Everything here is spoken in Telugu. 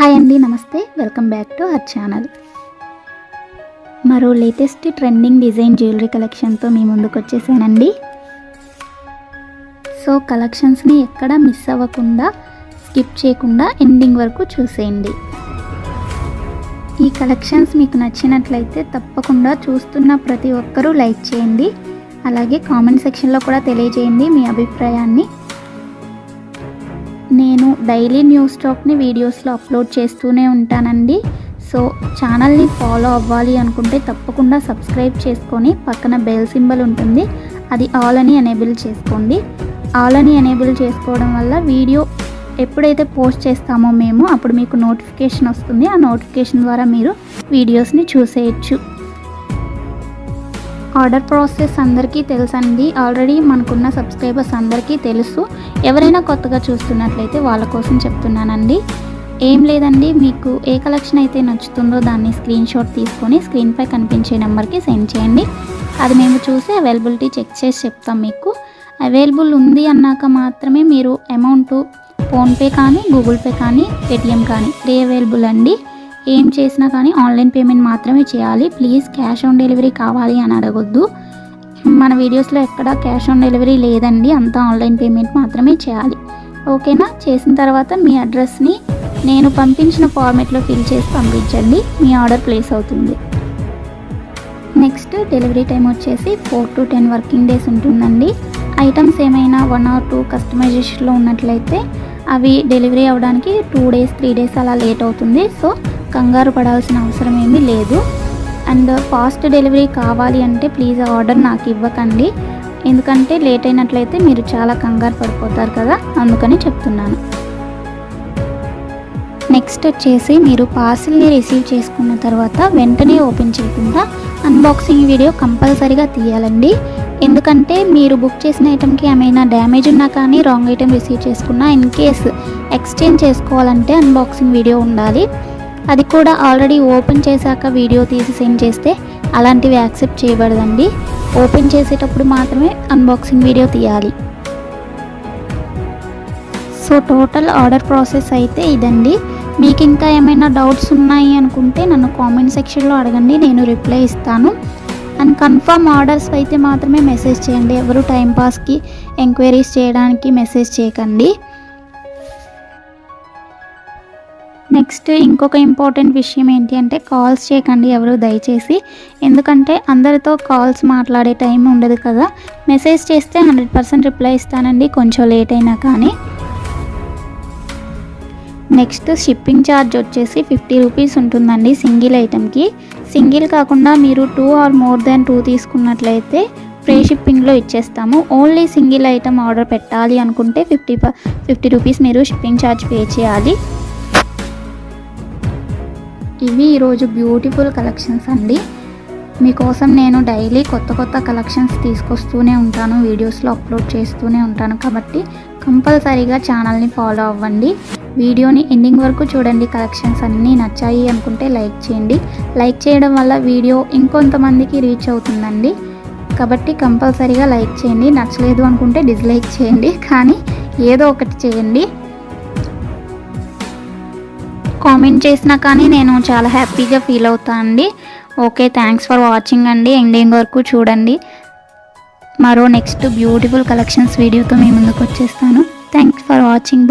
హాయ్ అండి, నమస్తే. Welcome back to our channel. మరో లేటెస్ట్ ట్రెండింగ్ డిజైన్ జ్యువెలరీ కలెక్షన్తో మీ ముందుకు వచ్చేసానండి. సో కలెక్షన్స్ని ఎక్కడ మిస్ అవ్వకుండా, స్కిప్ చేయకుండా ఎండింగ్ వరకు చూసేయండి. ఈ కలెక్షన్స్ మీకు నచ్చినట్లయితే తప్పకుండా చూస్తున్న ప్రతి ఒక్కరూ లైక్ చేయండి. అలాగే కామెంట్ సెక్షన్లో కూడా తెలియజేయండి మీ అభిప్రాయాన్ని. నేను డైలీ న్యూ స్టాక్ని వీడియోస్లో అప్లోడ్ చేస్తూనే ఉంటానండి. సో ఛానల్ని ఫాలో అవ్వాలి అనుకుంటే తప్పకుండా సబ్స్క్రైబ్ చేసుకొని పక్కన బెల్ సింబల్ ఉంటుంది, అది ఆల్ అని ఎనేబుల్ చేసుకోండి. ఆల్ అని ఎనేబుల్ చేసుకోవడం వల్ల వీడియో ఎప్పుడైతే పోస్ట్ చేస్తామో మేము అప్పుడు మీకు నోటిఫికేషన్ వస్తుంది. ఆ నోటిఫికేషన్ ద్వారా మీరు వీడియోస్ని చూసేయచ్చు. ఆర్డర్ ప్రాసెస్ అందరికీ తెలుసండి. ఆల్రెడీ మనకున్న సబ్స్క్రైబర్స్ అందరికీ తెలుసు. ఎవరైనా కొత్తగా చూస్తున్నట్లయితే వాళ్ళ కోసం చెప్తున్నానండి. ఏం లేదండి, మీకు ఏ కలెక్షన్ అయితే నచ్చుతుందో దాన్ని స్క్రీన్ షాట్ తీసుకొని స్క్రీన్పై కనిపించే నెంబర్కి సెండ్ చేయండి. అది మేము చూసి అవైలబిలిటీ చెక్ చేసి చెప్తాం. మీకు అవైలబుల్ ఉంది అన్నాక మాత్రమే మీరు అమౌంట్ ఫోన్పే కానీ, గూగుల్ పే కానీ, పేటిఎం కానీ అవైలబుల్ అండి. ఏం చేసినా కానీ ఆన్లైన్ పేమెంట్ మాత్రమే చేయాలి. ప్లీజ్ క్యాష్ ఆన్ డెలివరీ కావాలి అని అడగొద్దు. మన వీడియోస్లో ఎక్కడ క్యాష్ ఆన్ డెలివరీ లేదండి, అంతా ఆన్లైన్ పేమెంట్ మాత్రమే చేయాలి. ఓకేనా? చేసిన తర్వాత మీ అడ్రస్ని నేను పంపించిన ఫార్మేట్లో ఫిల్ చేసి పంపించండి. మీ ఆర్డర్ ప్లేస్ అవుతుంది. నెక్స్ట్ డెలివరీ టైం వచ్చేసి 4 to 10 వర్కింగ్ డేస్ ఉంటుందండి. ఐటమ్స్ ఏమైనా 1 or 2 కస్టమైజేషన్లో ఉన్నట్లయితే అవి డెలివరీ అవ్వడానికి 2 days 3 days అలా లేట్ అవుతుంది. సో కంగారు పడాల్సిన అవసరం ఏమీ లేదు. అండ్ ఫాస్ట్ డెలివరీ కావాలి అంటే ప్లీజ్ ఆర్డర్ నాకు ఇవ్వకండి, ఎందుకంటే లేట్ అయినట్లయితే మీరు చాలా కంగారు పడిపోతారు కదా, అందుకని చెప్తున్నాను. నెక్స్ట్ వచ్చేసి మీరు పార్సిల్ని రిసీవ్ చేసుకున్న తర్వాత వెంటనే ఓపెన్ చేయకుండా అన్బాక్సింగ్ వీడియో కంపల్సరీగా తీయాలండి. ఎందుకంటే మీరు బుక్ చేసిన ఐటెంకి ఏమైనా డ్యామేజ్ ఉన్నా కానీ, రాంగ్ ఐటెం రిసీవ్ చేసుకున్నా, ఇన్ కేస్ ఎక్స్చేంజ్ చేసుకోవాలంటే అన్బాక్సింగ్ వీడియో ఉండాలి. అది కూడా ఆల్రెడీ ఓపెన్ చేశాక వీడియో తీసి సెండ్ చేస్తే అలాంటివి యాక్సెప్ట్ చేయబడదండి. ఓపెన్ చేసేటప్పుడు మాత్రమే అన్బాక్సింగ్ వీడియో తీయాలి. సో టోటల్ ఆర్డర్ ప్రాసెస్ అయితే ఇదండి. మీకు ఇంకా ఏమైనా డౌట్స్ ఉన్నాయి అనుకుంటే నన్ను కామెంట్ సెక్షన్లో అడగండి, నేను రిప్లై ఇస్తాను. అండ్ కన్ఫర్మ్ ఆర్డర్స్ అయితే మాత్రమే మెసేజ్ చేయండి. ఎవరు టైంపాస్కి ఎంక్వైరీస్ చేయడానికి మెసేజ్ చేయకండి. నెక్స్ట్ ఇంకొక ఇంపార్టెంట్ విషయం ఏంటి అంటే కాల్స్ చేయకండి ఎవరు దయచేసి, ఎందుకంటే అందరితో కాల్స్ మాట్లాడే టైం ఉండదు కదా. మెసేజ్ చేస్తే 100% రిప్లై ఇస్తానండి, కొంచెం లేట్ అయినా కానీ. నెక్స్ట్ షిప్పింగ్ ఛార్జ్ వచ్చేసి 50 రూపీస్ ఉంటుందండి సింగిల్ ఐటెంకి. సింగిల్ కాకుండా మీరు 2 or more than 2 తీసుకున్నట్లయితే ఫ్రీ షిప్పింగ్లో ఇచ్చేస్తాము. ఓన్లీ సింగిల్ ఐటెం ఆర్డర్ పెట్టాలి అనుకుంటే 50 రూపీస్ మీరు షిప్పింగ్ ఛార్జ్ పే చేయాలి. ఇవి ఈరోజు బ్యూటిఫుల్ కలెక్షన్స్ అండి. మీకోసం నేను డైలీ కొత్త కలెక్షన్స్ తీసుకొస్తూనే ఉంటాను, వీడియోస్లో అప్లోడ్ చేస్తూనే ఉంటాను. కాబట్టి కంపల్సరీగా ఛానల్ని ఫాలో అవ్వండి. వీడియోని ఎండింగ్ వరకు చూడండి. కలెక్షన్స్ అన్నీ నచ్చాయి అనుకుంటే లైక్ చేయండి. లైక్ చేయడం వల్ల వీడియో ఇంకొంతమందికి రీచ్ అవుతుందండి. కాబట్టి కంపల్సరీగా లైక్ చేయండి. నచ్చలేదు అనుకుంటే డిస్లైక్ చేయండి, కానీ ఏదో ఒకటి చేయండి. కామెంట్ చేసినా కానీ నేను చాలా హ్యాపీగా ఫీల్ అవుతాను అండి. ఓకే, థ్యాంక్స్ ఫర్ వాచింగ్ అండి. ఎండింగ్ వరకు చూడండి. మరో నెక్స్ట్ బ్యూటిఫుల్ కలెక్షన్స్ వీడియోతో మీ ముందుకు వచ్చేస్తాను. Thanks for watching. బాయ్.